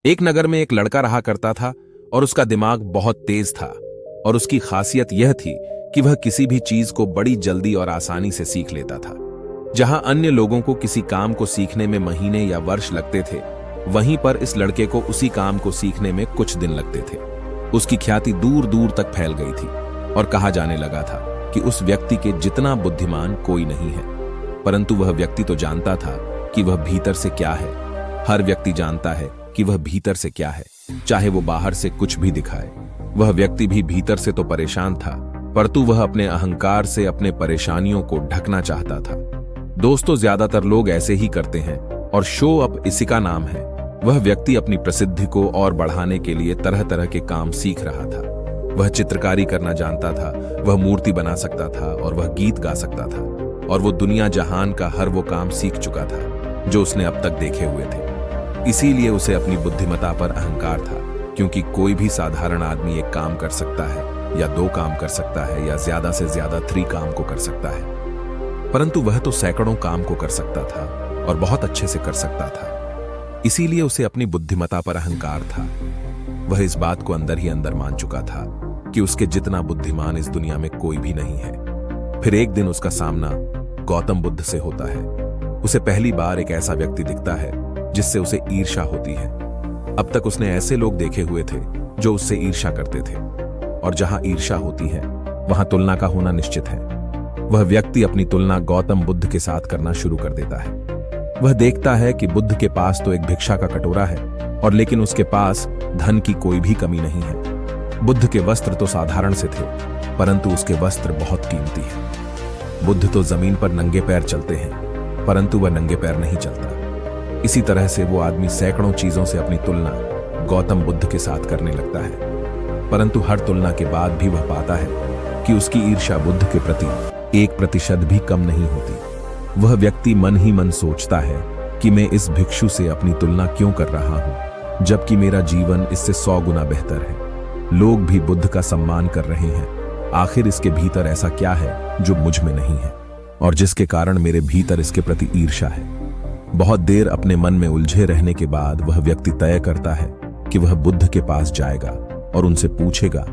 एक नगर में एक लड़का रहा करता था और उसका दिमाग बहुत तेज था और उसकी खासियत यह थी कि वह किसी भी चीज को बड़ी जल्दी और आसानी से सीख लेता था। जहां अन्य लोगों को किसी काम को सीखने में महीने या वर्ष लगते थे, वहीं पर इस लड़के को उसी काम को सीखने में कुछ दिन लगते थे। उसकी ख्याति दूर दूर तक फैल गई थी और कहा जाने लगा था कि उस व्यक्ति के जितना बुद्धिमान कोई नहीं है। परंतु वह व्यक्ति तो जानता था कि वह भीतर से क्या है। हर व्यक्ति जानता है कि वह भीतर से क्या है, चाहे वो बाहर से कुछ भी दिखाए। वह व्यक्ति भी भीतर से तो परेशान था, परंतु वह अपने अहंकार से अपने परेशानियों को ढकना चाहता था। दोस्तों, ज्यादातर लोग ऐसे ही करते हैं और शो अप इसी का नाम है। वह व्यक्ति अपनी प्रसिद्धि को और बढ़ाने के लिए तरह तरह के काम सीख रहा था। वह चित्रकारी करना जानता था, वह मूर्ति बना सकता था और वह गीत गा सकता था, और वो दुनिया जहान का हर वो काम सीख चुका था जो उसने अब तक देखे हुए थे। इसीलिए उसे अपनी बुद्धिमत्ता पर अहंकार था, क्योंकि कोई भी साधारण आदमी एक काम कर सकता है या 2 काम कर सकता है या ज्यादा से ज्यादा 3 काम को कर सकता है, परंतु वह तो सैकड़ों काम को कर सकता था और बहुत अच्छे से कर सकता था। इसीलिए उसे अपनी बुद्धिमत्ता पर अहंकार था। वह इस बात को अंदर ही अंदर मान चुका था कि उसके जितना बुद्धिमान इस दुनिया में कोई भी नहीं है। फिर एक दिन उसका सामना गौतम बुद्ध से होता है। उसे पहली बार एक ऐसा व्यक्ति दिखता है जिससे उसे ईर्ष्या होती है। अब तक उसने ऐसे लोग देखे हुए थे जो उससे ईर्ष्या करते थे, और जहां ईर्ष्या होती है वहां तुलना का होना निश्चित है। वह व्यक्ति अपनी तुलना गौतम बुद्ध के साथ करना शुरू कर देता है। वह देखता है कि बुद्ध के पास तो एक भिक्षा का कटोरा है, और लेकिन उसके पास धन की कोई भी कमी नहीं है। बुद्ध के वस्त्र तो साधारण से थे, परंतु उसके वस्त्र बहुत कीमती हैं। बुद्ध तो जमीन पर नंगे पैर चलते हैं, परंतु वह नंगे पैर नहीं चलता। इसी तरह से वो आदमी सैकड़ों चीजों से अपनी तुलना गौतम बुद्ध के साथ करने लगता है, परंतु हर तुलना के बाद भी वह पाता है कि उसकी ईर्ष्या बुद्ध के प्रति 1% भी कम नहीं होती। वह व्यक्ति मन ही मन सोचता है कि मैं इस भिक्षु से अपनी तुलना क्यों कर रहा हूं, जबकि मेरा जीवन इससे 100 गुना बेहतर है। लोग भी बुद्ध का सम्मान कर रहे हैं। आखिर इसके भीतर ऐसा क्या है जो मुझ में नहीं है, और जिसके कारण मेरे भीतर इसके प्रति ईर्ष्या है। बहुत देर अपने मन में उलझे रहने के बाद वह व्यक्ति तय करता है कि वह बुद्ध के पास जाएगा और उनसे पूछेगा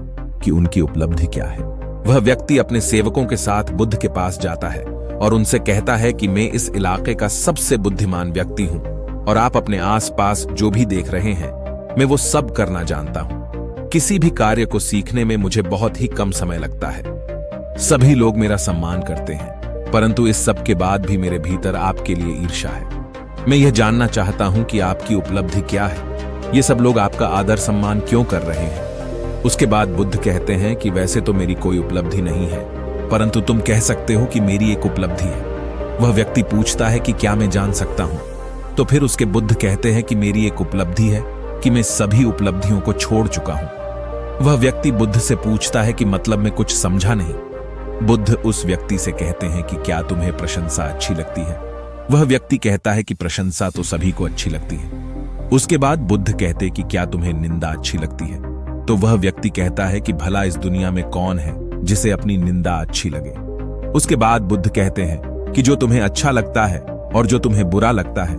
कि उनकी उपलब्धि क्या है। वह व्यक्ति अपने सेवकों के साथ बुद्ध के पास जाता है और उनसे कहता है कि मैं इस इलाके का सबसे बुद्धिमान व्यक्ति हूं, और आप अपने आसपास जो भी देख रहे हैं मैं वो सब करना जानता हूं। किसी भी कार्य को सीखने में मुझे बहुत ही कम समय लगता है। सभी लोग मेरा सम्मान करते हैं, परंतु इस सब के बाद भी मेरे भीतर आपके लिए ईर्ष्या है। मैं यह जानना चाहता हूं कि आपकी उपलब्धि क्या है। ये सब लोग आपका आदर सम्मान क्यों कर रहे हैं। उसके बाद बुद्ध कहते हैं कि वैसे तो मेरी कोई उपलब्धि नहीं है, परंतु तुम कह सकते हो कि मेरी एक उपलब्धि है। वह व्यक्ति पूछता है कि क्या मैं जान सकता हूं। तो फिर उसके बुद्ध कहते हैं कि मेरी एक उपलब्धि है कि मैं सभी उपलब्धियों को छोड़ चुका हूं। वह व्यक्ति बुद्ध से पूछता है कि मतलब मैं कुछ समझा नहीं। बुद्ध उस व्यक्ति से कहते हैं कि क्या तुम्हें प्रशंसा अच्छी लगती है। वह व्यक्ति कहता है कि प्रशंसा तो सभी को अच्छी लगती है। उसके बाद बुद्ध कहते कि क्या तुम्हें निंदा अच्छी लगती है। तो वह व्यक्ति कहता है कि भला इस दुनिया में कौन है जिसे अपनी निंदा अच्छी लगे। उसके बाद बुद्ध कहते हैं कि जो तुम्हें अच्छा लगता है और जो तुम्हें बुरा लगता है,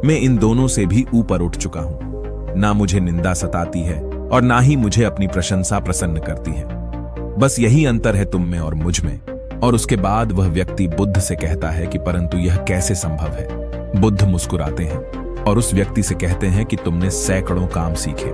मैं इन दोनों से भी ऊपर उठ चुका हूं। ना मुझे निंदा सताती है और ना ही मुझे अपनी प्रशंसा प्रसन्न करती है। बस यही अंतर है तुम में और मुझ में। और उसके बाद वह व्यक्ति बुद्ध से कहता है कि परंतु यह कैसे संभव है। बुद्ध मुस्कुराते हैं और उस व्यक्ति से कहते हैं कि तुमने सैकड़ों काम सीखे,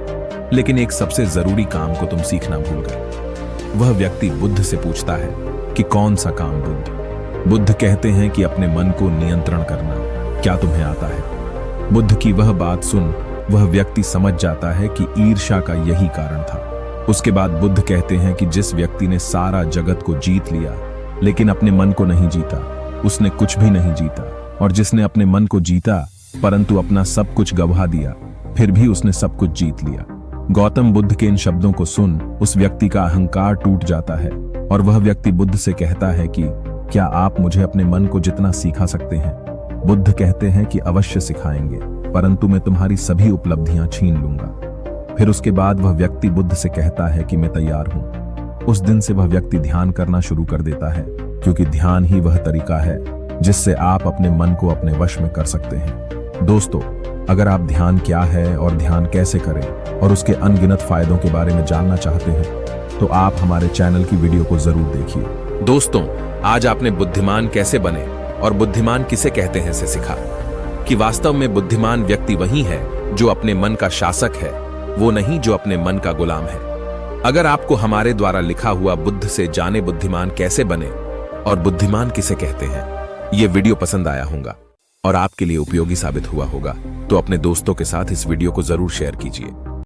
लेकिन एक सबसे जरूरी काम को तुम सीखना भूल गए। वह व्यक्ति बुद्ध से पूछता है कि कौन सा काम बुद्ध। बुद्ध कहते हैं कि अपने मन को नियंत्रण करना। क्या तुम्हें आता है। बुद्ध की वह बात सुन वह व्यक्ति समझ जाता है कि ईर्ष्या का यही कारण था। उसके बाद बुद्ध कहते हैं कि जिस व्यक्ति ने सारा जगत को जीत लिया लेकिन अपने मन को नहीं जीता, उसने कुछ भी नहीं जीता। और जिसने अपने मन को जीता परंतु अपना सब कुछ गवा दिया, फिर भी उसने सब कुछ जीत लिया। गौतम बुद्ध के इन शब्दों को सुन उस व्यक्ति का अहंकार टूट जाता है और वह व्यक्ति बुद्ध से कहता है कि क्या आप मुझे अपने मन को जितना सिखा सकते हैं। बुद्ध कहते हैं कि अवश्य सिखाएंगे, परंतु मैं तुम्हारी सभी उपलब्धियां छीन लूंगा। फिर उसके बाद वह व्यक्ति बुद्ध से कहता है कि मैं तैयार हूं। उस दिन से वह व्यक्ति ध्यान करना शुरू कर देता है, क्योंकि ध्यान ही वह तरीका है जिससे आप अपने मन को अपने वश में कर सकते हैं। दोस्तों, अगर आप ध्यान क्या है और ध्यान कैसे करें और उसके अनगिनत फायदों के बारे में जानना चाहते हैं तो आप हमारे चैनल की वीडियो को जरूर देखिए। दोस्तों, आज आपने बुद्धिमान कैसे बने और बुद्धिमान किसे कहते हैं से सीखा कि वास्तव में बुद्धिमान व्यक्ति वही है जो अपने मन का शासक है, वो नहीं जो अपने मन का गुलाम है। अगर आपको हमारे द्वारा लिखा हुआ बुद्ध से जाने बुद्धिमान कैसे बने और बुद्धिमान किसे कहते हैं ये वीडियो पसंद आया होगा और आपके लिए उपयोगी साबित हुआ होगा तो अपने दोस्तों के साथ इस वीडियो को जरूर शेयर कीजिए।